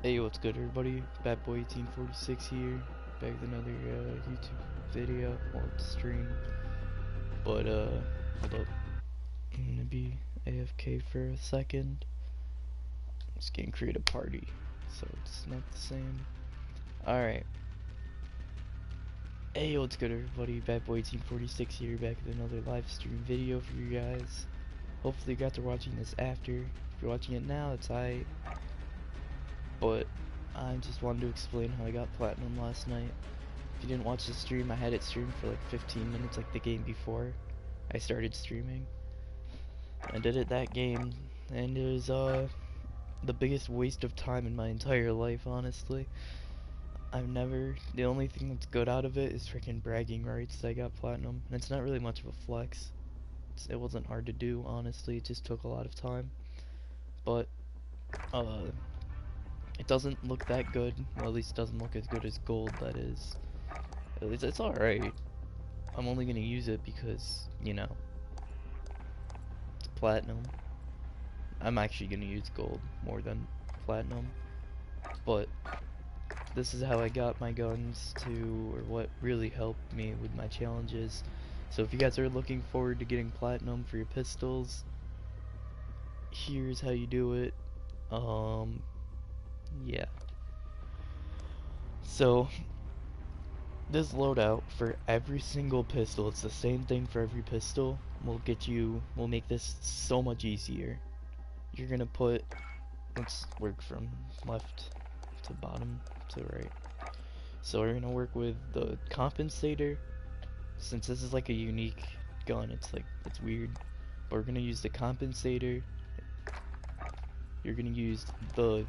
Hey, what's good, everybody? Bad Boy 1846 here, back with another YouTube video, well, stream. But hold up, I'm gonna be AFK for a second. Just gonna create a party, so it's not the same. Alright. Hey, what's good, everybody? Bad Boy 1846 here, back with another live stream video for you guys. Hopefully, you got to watching this after. If you're watching it now, it's alright. But I just wanted to explain how I got platinum last night. If you didn't watch the stream, I had it streamed for like 15 minutes like the game before I started streaming. I did it that game, and it was the biggest waste of time in my entire life, honestly. The only thing that's good out of it is freaking bragging rights that I got platinum, and it's not really much of a flex. It wasn't hard to do, honestly, it just took a lot of time. But, it doesn't look that good. Well, at least it doesn't look as good as gold, that is. At least it's alright. I'm only gonna use it because, you know, it's platinum. I'm actually gonna use gold more than platinum. But this is how I got my guns to, or what really helped me with my challenges. So if you guys are looking forward to getting platinum for your pistols, here's how you do it. Yeah. So this loadout for every single pistol, it's the same thing for every pistol, will make this so much easier. You're gonna put, let's work from left to bottom to right. So we're gonna work with the compensator. Since this is like a unique gun, it's weird. But we're gonna use the compensator. You're gonna use the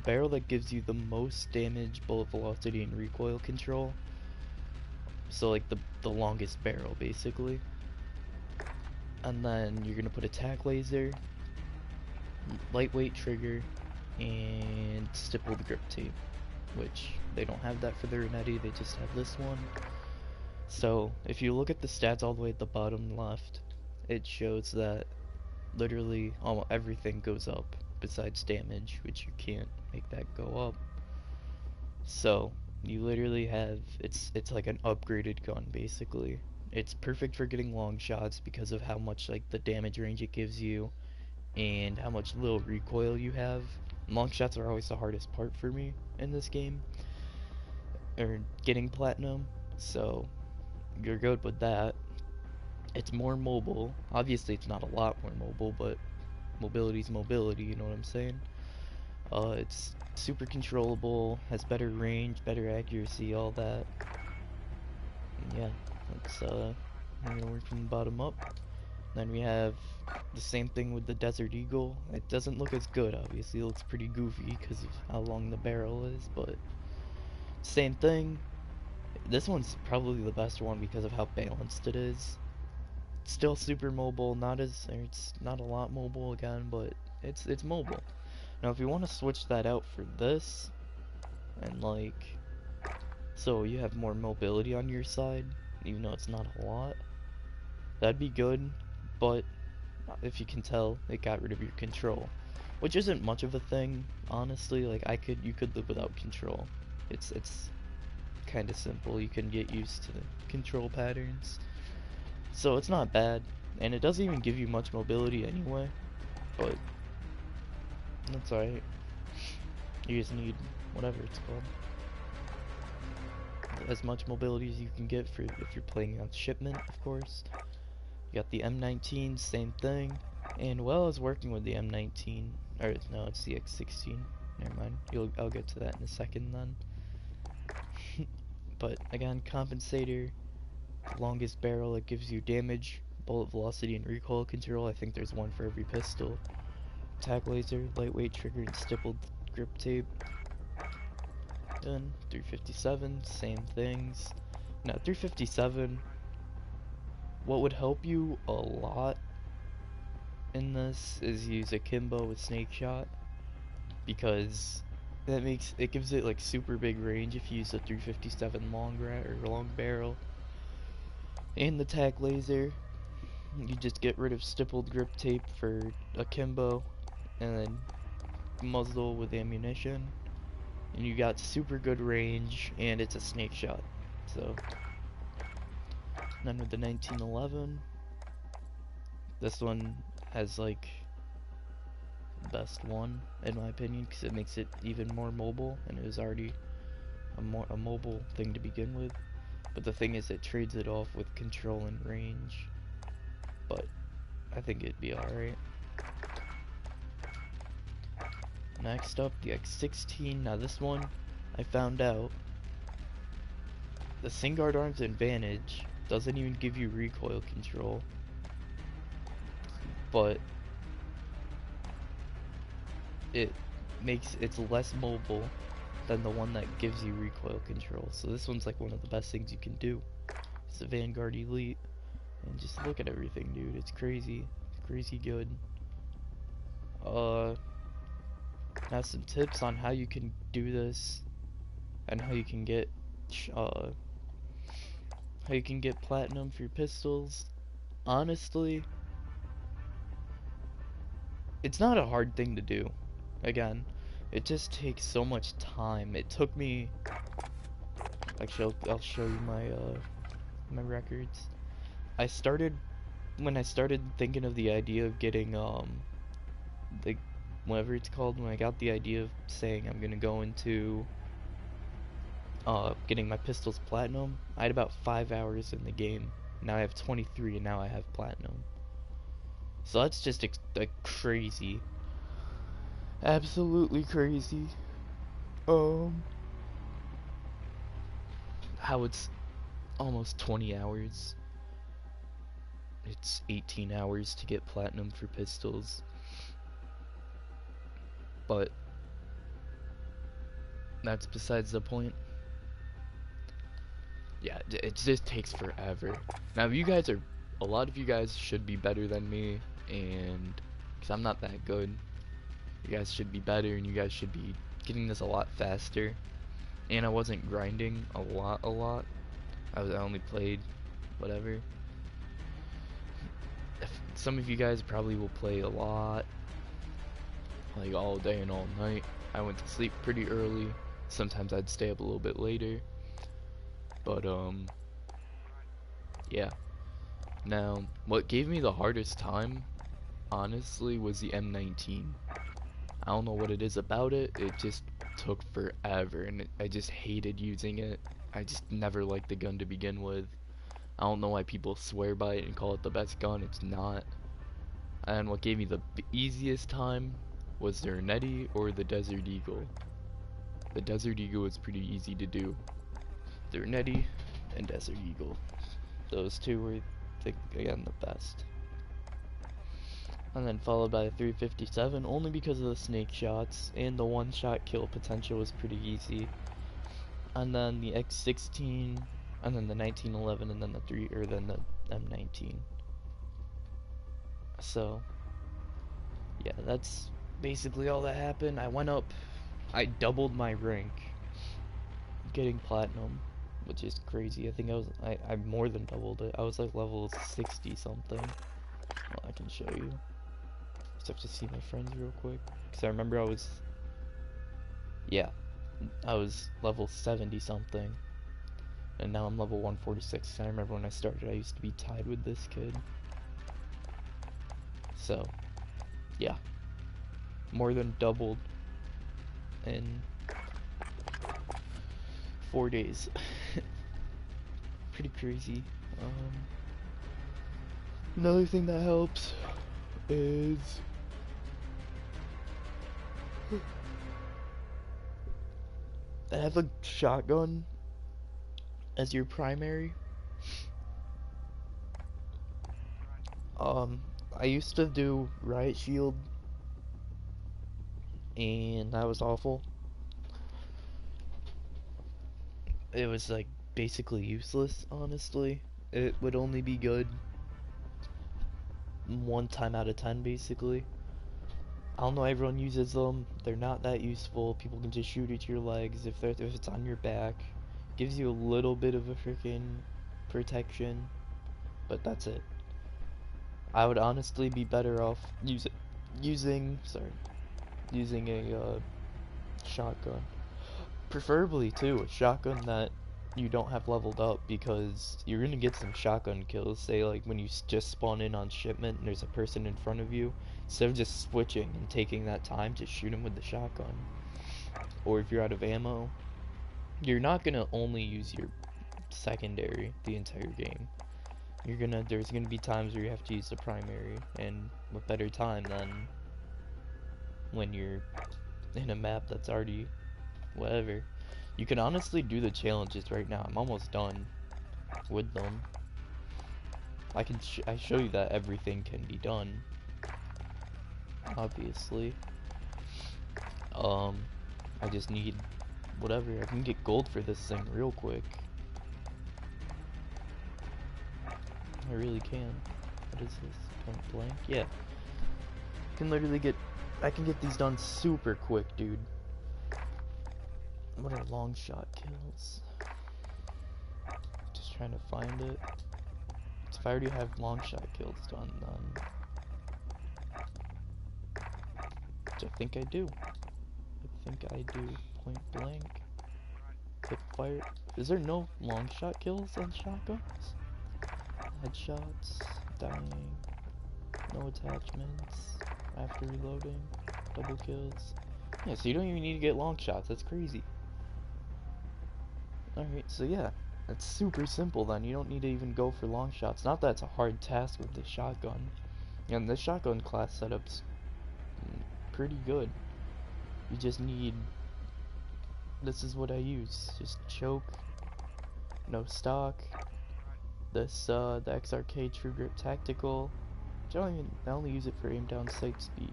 barrel that gives you the most damage, bullet velocity, and recoil control. So like the longest barrel, basically. And then you're gonna put a tack laser, lightweight trigger, and stippled grip tape, which they don't have that for the Renetti, they just have this one. So if you look at the stats all the way at the bottom left, it shows that literally almost everything goes up besides damage, which you can't make that go up. So you literally have, it's like an upgraded gun, basically. It's perfect for getting long shots because of how much like the damage range it gives you and how much little recoil you have. Long shots are always the hardest part for me in this game, or getting platinum, so you're good with that. It's more mobile. Obviously it's not a lot more mobile, but mobility's mobility, you know what I'm saying? It's super controllable, has better range, better accuracy, all that. And yeah, we're gonna work from the bottom up. Then we have the same thing with the Desert Eagle. It doesn't look as good, obviously. It looks pretty goofy because of how long the barrel is, but same thing. This one's probably the best one because of how balanced it is. It's still super mobile, it's not a lot mobile again, but it's mobile. Now if you want to switch that out for this, and like, so you have more mobility on your side, even though it's not a lot, that'd be good, but if you can tell, it got rid of your control, which isn't much of a thing, honestly. Like you could live without control. It's kind of simple. You can get used to the control patterns, so it's not bad, and it doesn't even give you much mobility anyway, but that's alright. You just need whatever it's called, as much mobility as you can get for if you're playing on shipment, of course. You got the M19, same thing, and well, I was working with the M19, or no, it's the X16. Never mind. I'll get to that in a second then. But again, compensator, longest barrel, it gives you damage, bullet velocity, and recoil control. I think there's one for every pistol. Tack laser, lightweight trigger, and stippled grip tape. Done. 357, same things. Now 357, what would help you a lot in this is use akimbo with snake shot, because it gives it like super big range if you use the 357 long barrel. And the tack laser, you just get rid of stippled grip tape for akimbo, and then muzzle with ammunition, and you got super good range, and it's a snake shot. So, then with the 1911, this one has like the best one in my opinion because it makes it even more mobile, and it was already a mobile thing to begin with. But the thing is, it trades it off with control and range. But I think it'd be alright. Next up, the X16. Now this one, I found out the Singard Arms Advantage doesn't even give you recoil control, but it's less mobile than the one that gives you recoil control. So this one's like one of the best things you can do. It's the Vanguard Elite, and just look at everything, dude. It's crazy. It's crazy good. Now some tips on how you can do this and how you can get platinum for your pistols. Honestly, it's not a hard thing to do. Again, it just takes so much time. It took me, actually I'll show you my records. When I started thinking of the idea of getting the whatever it's called, when I got the idea of saying I'm gonna go into getting my pistols platinum, I had about 5 hours in the game. Now I have 23, and now I have platinum. So that's just like crazy, absolutely crazy. How it's almost 20 hours. It's 18 hours to get platinum for pistols. But that's besides the point. Yeah, it just takes forever. Now, a lot of you guys should be better than me, and because I'm not that good, you guys should be better, and you guys should be getting this a lot faster. And I wasn't grinding a lot. I only played whatever. Some of you guys probably will play a lot, like all day and all night. I went to sleep pretty early. Sometimes I'd stay up a little bit later. But yeah. Now, what gave me the hardest time, honestly, was the M19. I don't know what it is about it. It just took forever, and I just hated using it. I just never liked the gun to begin with. I don't know why people swear by it and call it the best gun. It's not. And what gave me the easiest time was the Ernetti or the Desert Eagle. The Desert Eagle was pretty easy to do. The Ernetti and Desert Eagle. Those two were, again, the best. And then followed by the 357, only because of the snake shots, and the one-shot kill potential was pretty easy. And then the X16, and then the 1911, and then the M19. So, yeah, that's basically all that happened. I doubled my rank, getting platinum, which is crazy. I think I more than doubled it. I was like level 60 something. Well, I can show you. Just have to see my friends real quick, because I remember I was level 70 something, and now I'm level 146. I remember when I started, I used to be tied with this kid. So, yeah, more than doubled in 4 days. Pretty crazy. Another thing that helps is have a shotgun as your primary. I used to do Riot Shield, and that was awful. It was like basically useless, honestly. It would only be good 1 time out of 10, basically. I don't know, everyone uses them. They're not that useful. People can just shoot at your legs if it's on your back. Gives you a little bit of a freaking protection, but that's it. I would honestly be better off using sorry. using a shotgun. Preferably too, a shotgun that you don't have leveled up, because you're gonna get some shotgun kills. Say like when you just spawn in on shipment and there's a person in front of you, instead of just switching and taking that time to shoot him with the shotgun. Or if you're out of ammo, you're not gonna only use your secondary the entire game. There's gonna be times where you have to use the primary, and what better time than when you're in a map that's already whatever. You can honestly do the challenges right now. I'm almost done with them. I show you that everything can be done, obviously. I just need whatever. I can get gold for this thing real quick. I really can. What is this? Point blank? Yeah. I can get these done super quick, dude. What are long shot kills? Just trying to find it. If I already have long shot kills done, then... Which I think I do. Point blank. Hip fire. Is there no long shot kills on shotguns? Headshots. Dying. No attachments. After reloading. Double kills. Yeah, so you don't even need to get long shots. That's crazy. Alright, so yeah. That's super simple then. You don't need to even go for long shots. Not that it's a hard task with this shotgun. And this shotgun class setup's pretty good. You just need... This is what I use. Just choke. No stock. This, the XRK True Grip Tactical. I only use it for aim down sight speed.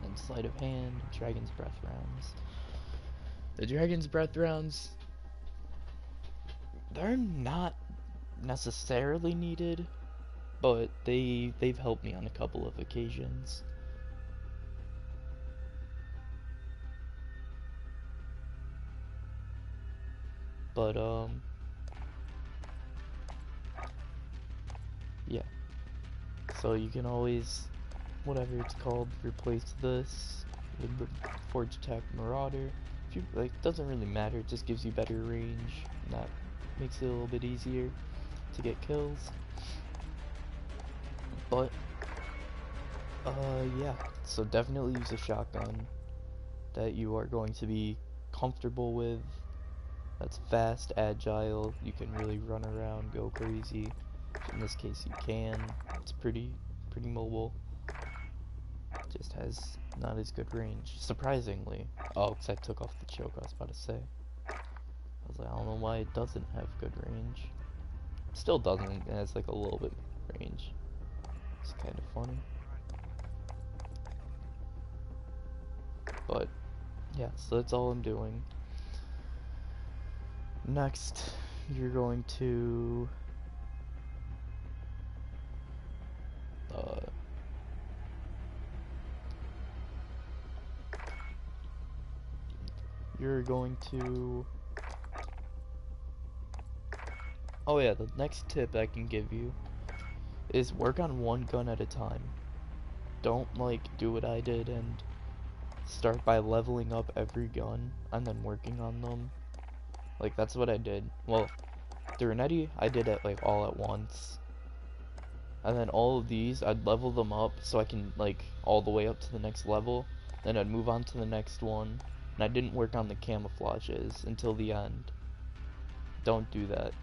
And sleight of hand, Dragon's Breath rounds. The Dragon's Breath rounds, they're not necessarily needed, but they've helped me on a couple of occasions. But yeah. So you can always, whatever it's called, replace this with the Forge Attack Marauder. If you like, doesn't really matter. It just gives you better range, and that makes it a little bit easier to get kills. But yeah. So definitely use a shotgun that you are going to be comfortable with. That's fast, agile. You can really run around, go crazy. In this case, you can. It's pretty mobile. Just has not as good range, surprisingly. Oh, because I took off the choke. I was about to say. I was like, I don't know why it doesn't have good range. It still doesn't. It has like a little bit range. It's kind of funny. But yeah, so that's all I'm doing. Next, you're going to oh yeah, the next tip I can give you is work on one gun at a time. Don't like do what I did and start by leveling up every gun and then working on them. Like, that's what I did. Well, the Renetti, I did it like all at once. And then all of these, I'd level them up so I can, like, all the way up to the next level. Then I'd move on to the next one. And I didn't work on the camouflages until the end. Don't do that.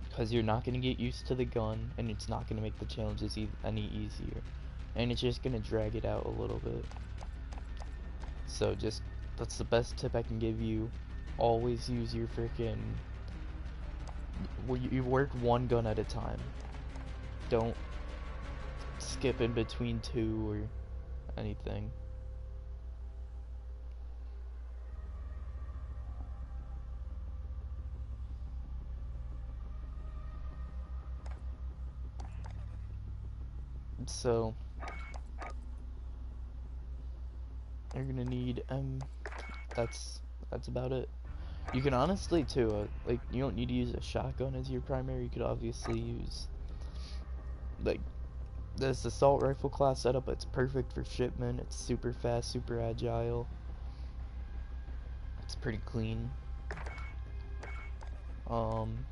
Because you're not going to get used to the gun, and it's not going to make the challenges any easier. And it's just going to drag it out a little bit. So just, that's the best tip I can give you. Always use your freaking... You work one gun at a time. Don't skip in between two or anything. So you're gonna need that's about it. You can honestly too, like, you don't need to use a shotgun as your primary. You could obviously use like This assault rifle class setup, it's perfect for shipment. It's super fast, super agile. It's pretty clean. Um,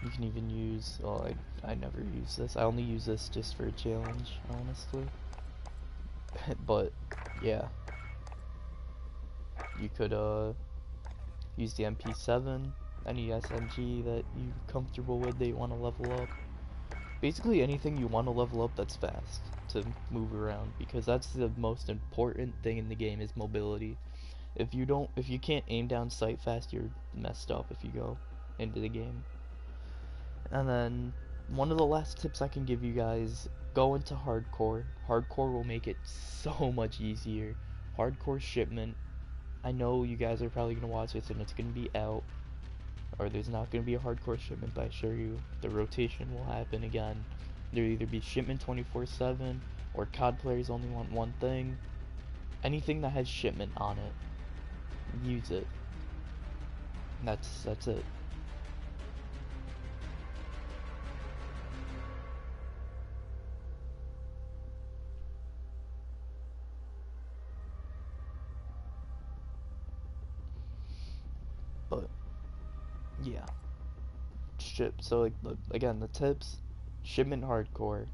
you can even use, well, I never use this. I only use this just for a challenge, honestly. But, yeah. You could, use the MP7, any SMG that you're comfortable with that you want to level up. Basically anything you want to level up that's fast to move around, because that's the most important thing in the game is mobility. If you can't aim down sight fast, you're messed up if you go into the game. And then one of the last tips I can give you guys, go into hardcore. Hardcore will make it so much easier. Hardcore shipment. I know you guys are probably gonna watch this and it's gonna be out, or there's not gonna be a hardcore shipment, but I assure you the rotation will happen again. There'll either be shipment 24/7 or COD players only want one thing. Anything that has shipment on it, use it. That's it. But yeah, ship. So like again, the tips: shipment hardcore.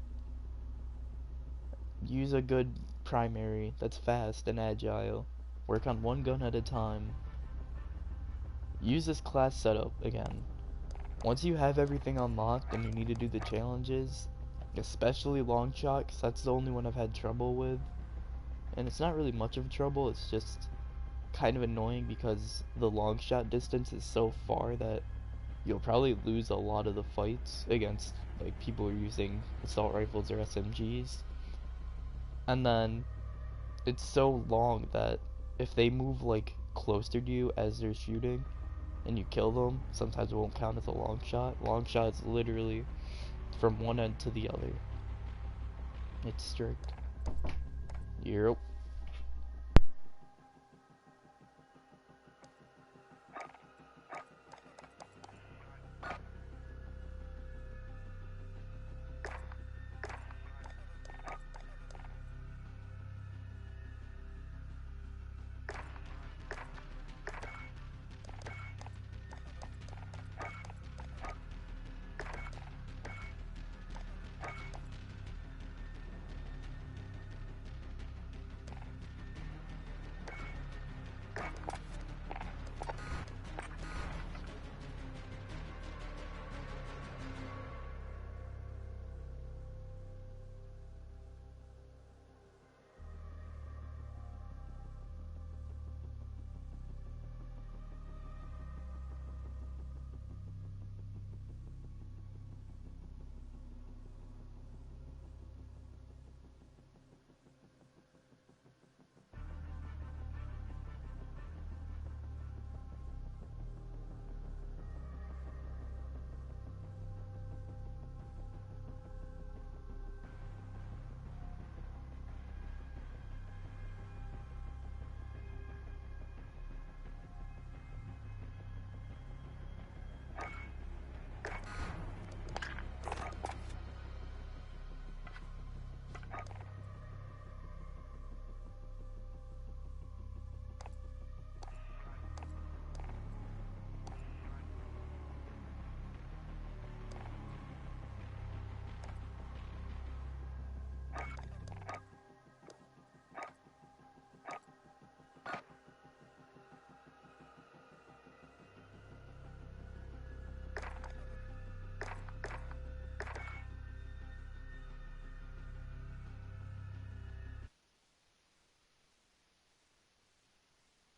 Use a good primary that's fast and agile. Work on one gun at a time. Use this class setup again. Once you have everything unlocked and you need to do the challenges, especially long shot, 'cause that's the only one I've had trouble with. And it's not really much of trouble, it's just kind of annoying because the long shot distance is so far that you'll probably lose a lot of the fights against like people who are using assault rifles or SMGs. And then it's so long that if they move like closer to you as they're shooting and you kill them, sometimes it won't count as a long shot. Long shot is literally from one end to the other. It's strict. Yep.